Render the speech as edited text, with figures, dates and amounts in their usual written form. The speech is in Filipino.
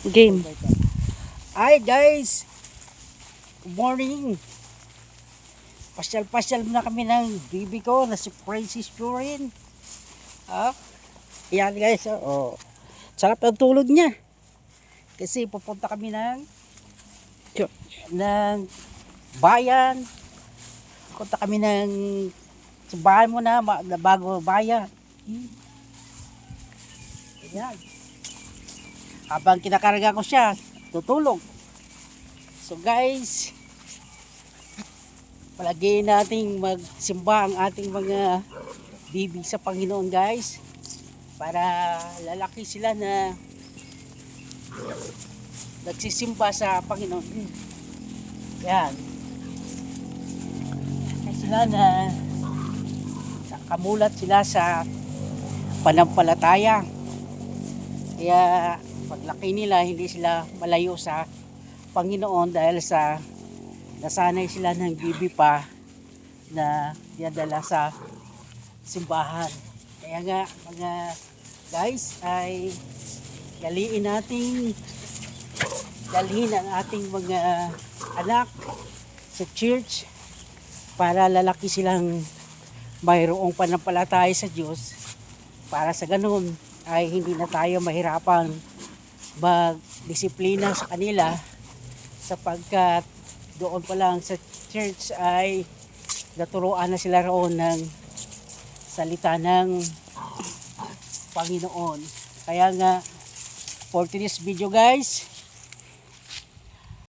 Game. Hi guys! Good morning! Pasyal-pasyal muna kami ng bibi ko na si Francis Purin. Yan guys, oh. Sarap ang tulog niya. Kasi pupunta kami ng bayan. Pupunta kami ng bahay muna, bago bayan. Yan. Habang kinakarga ko siya, tutulog. So guys, palagi nating magsimba ang ating mga bibi sa Panginoon guys, para lalaki sila na nagsisimba sa Panginoon. Yan. Sila na kamulat sila sa panampalataya. Kaya paglaki nila, hindi sila malayo sa Panginoon dahil sa nasanay sila ng bibi pa na dinadala sa simbahan. Kaya nga mga guys, ay dalhin ang ating mga anak sa church para lalaki silang mayroong panampalataya sa Diyos, para sa ganun ay hindi na tayo mahirapan magdisiplina sa kanila, sapagkat doon pa lang sa church ay naturuan na sila roon ng salita ng Panginoon. Kaya nga, for today's video guys,